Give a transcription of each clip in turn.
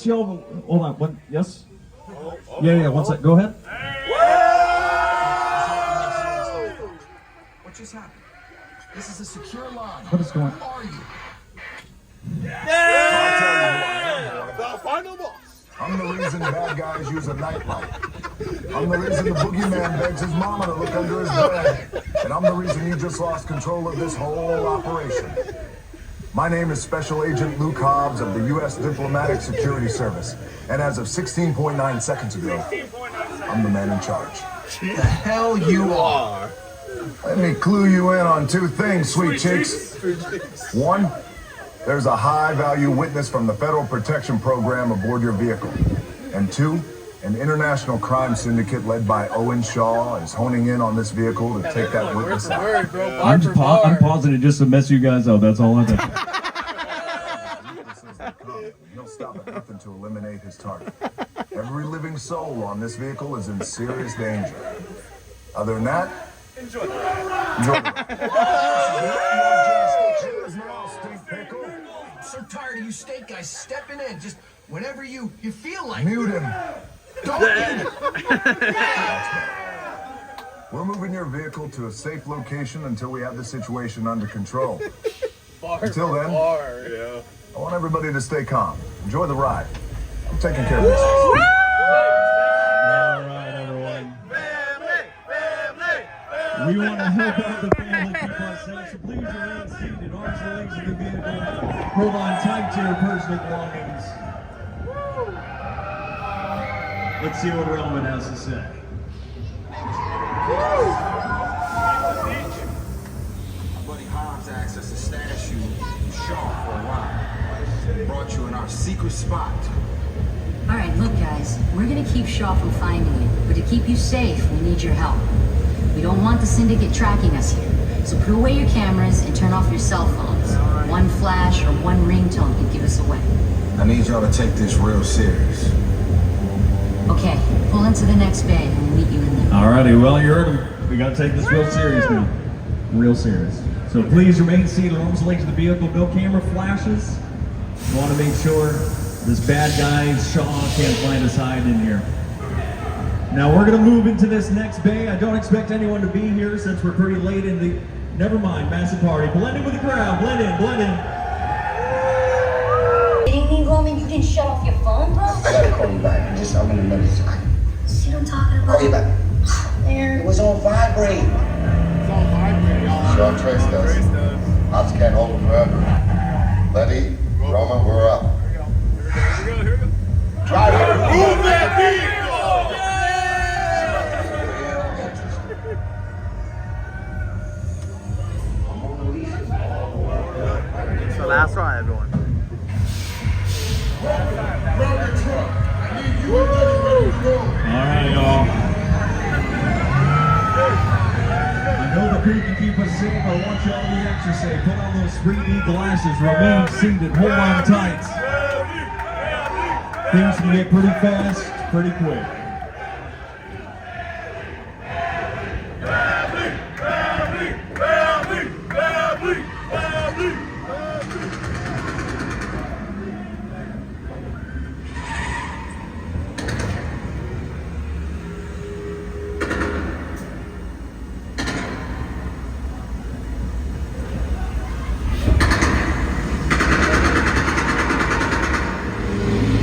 Hold on. One, yes? Yeah. One sec. Go ahead. What just happened? This is a secure line. What is going on? Who are you? The final boss. I'm the reason bad guys use a nightlight. I'm the reason the boogeyman begs his mama to look under his bed. And I'm the reason you just lost control of this whole operation. My name is Special Agent Luke Hobbs of the U.S. Diplomatic Security Service. And as of 16.9 seconds ago, I'm the man in charge. The hell you are. Let me clue you in on two things, sweet cheeks. One, there's a high-value witness from the Federal Protection Program aboard your vehicle. And two, an international crime syndicate led by Owen Shaw is honing in on this vehicle to take that witness out. I'm pausing it just to mess you guys up. That's all I do. He'll stop at nothing to eliminate his target. Every living soul on this vehicle is in serious danger. Other than that, enjoy the ride. I'm so tired of you state guys stepping in just whenever you feel like. Mute him. Don't mute him. We're moving your vehicle to a safe location until we have the situation under control. Until then, I want everybody to stay calm. Enjoy the ride. I'm taking care of this. All right, everyone. We want to help out the family, keep us safe, so please remain seated, arms and legs in the vehicle. Hold on tight to your personal belongings. Let's see what Roman has to say. My buddy Hobbs asked us to stash you in Shaw for a while. Brought you in our secret spot. All right, look, guys, we're gonna keep Shaw from finding you, but to keep you safe, we need your help. We don't want the syndicate tracking us here, so put away your cameras and turn off your cell phones. One flash or one ringtone can give us away. I need y'all to take this real serious. Okay, pull into the next bay and we'll meet you in there. Alrighty, well, you heard him. We gotta take this real serious now. Real serious. So please remain seated, arms and legs to the vehicle, no camera flashes. We want to make sure this bad guy, Shaw, can't find us hiding in here. Now we're gonna move into this next bay. I don't expect anyone to be here since we're pretty late in the, never mind, massive party. Blend in with the crowd, blend in, blend in. Kidding me, Roman? You didn't shut off your phone, bro? I gotta call you back. I'm in a minute. See what I'm talking about? Call you back. There. It was on vibrate. It's on vibrate, y'all. Sean Trace does. Ops can't hold him forever. Letty, Roman, we're up. Here we go. Drive it. Move that vehicle! It's the last ride, everyone. Alright, y'all. I know the crew can keep us safe. I want y'all to be extra safe. Put on those 3D glasses. Remain seated. Hold on tight. Things can get pretty fast, pretty quick.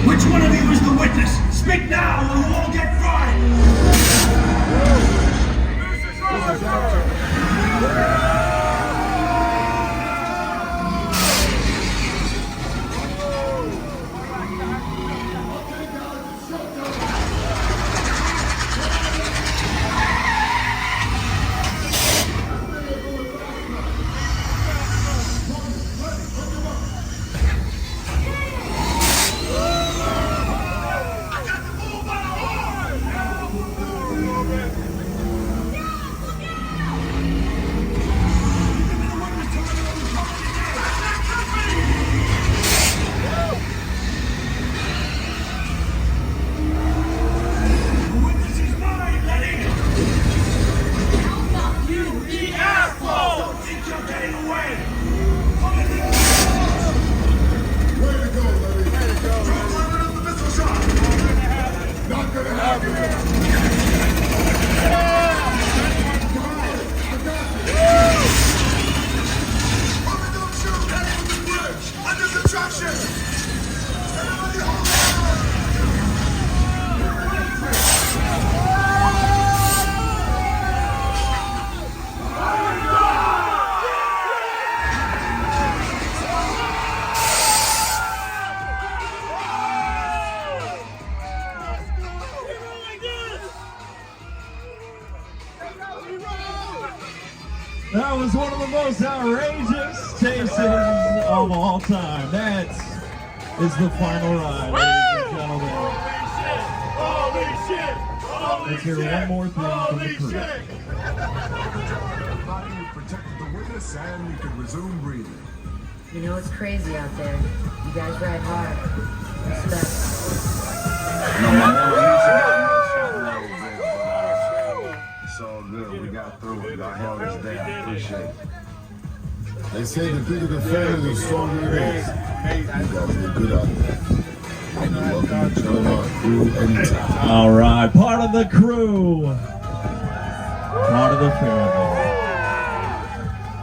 Which one of you is the witness? Speak now or we'll all get fried! That was one of the most outrageous chases of all time. That is the final ride, ladies and gentlemen. Holy shit! Let's hear one more thing from the crew. Everybody, you protected the witness and you can resume breathing. You know it's crazy out there. You guys ride hard. Respect. No matter what it's all good. We got through it. Y'all held us down. Appreciate it. They say the bigger the family, the stronger it is. You guys did good out there. And you're welcome to join our crew anytime. All right, part of the crew, part of the family.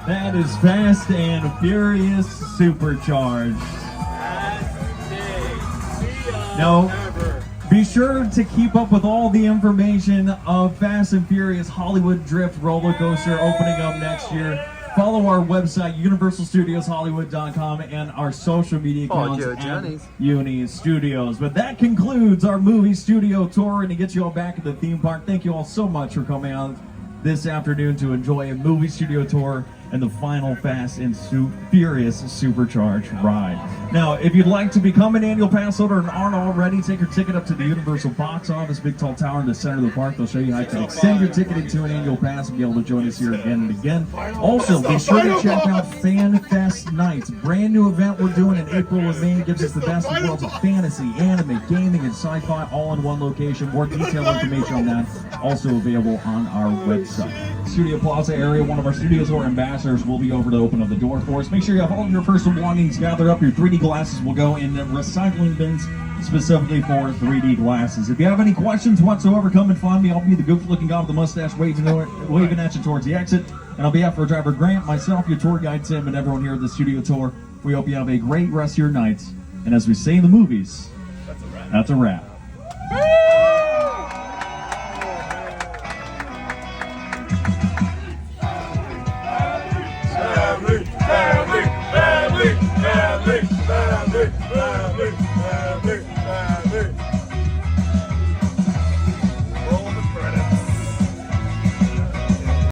That is Fast and Furious Supercharged. Now, be sure to keep up with all the information of Fast and Furious Hollywood Drift roller coaster opening up next year. Follow our website, universalstudioshollywood.com, and our social media accounts at Uni Studios. But that concludes our movie studio tour, and to get you all back at the theme park, thank you all so much for coming out this afternoon to enjoy a movie studio tour and the final Fast and Furious Supercharged ride. Now, if you'd like to become an annual pass holder and aren't already, take your ticket up to the Universal box office, big tall tower in the center of the park. They'll show you how to extend your ticket into an annual pass and be able to join us here again and again. Also, be sure to check out Fan Fest Nights, brand new event we're doing in April and May. Gives us the best of worlds of fantasy, anime, gaming, and sci-fi all in one location. More detailed information on that also available on our website. Studio Plaza area, one of our Studio Tour ambassadors will be over to open up the door for us. Make sure you have all of your personal belongings gathered up. Your 3D glasses will go in the recycling bins specifically for 3D glasses. If you have any questions whatsoever, come and find me. I'll be the goofy-looking guy with the mustache waving at you towards the exit. And I'll be out for driver Grant, myself, your tour guide Tim, and everyone here at the Studio Tour. We hope you have a great rest of your nights. And as we say in the movies, that's a wrap.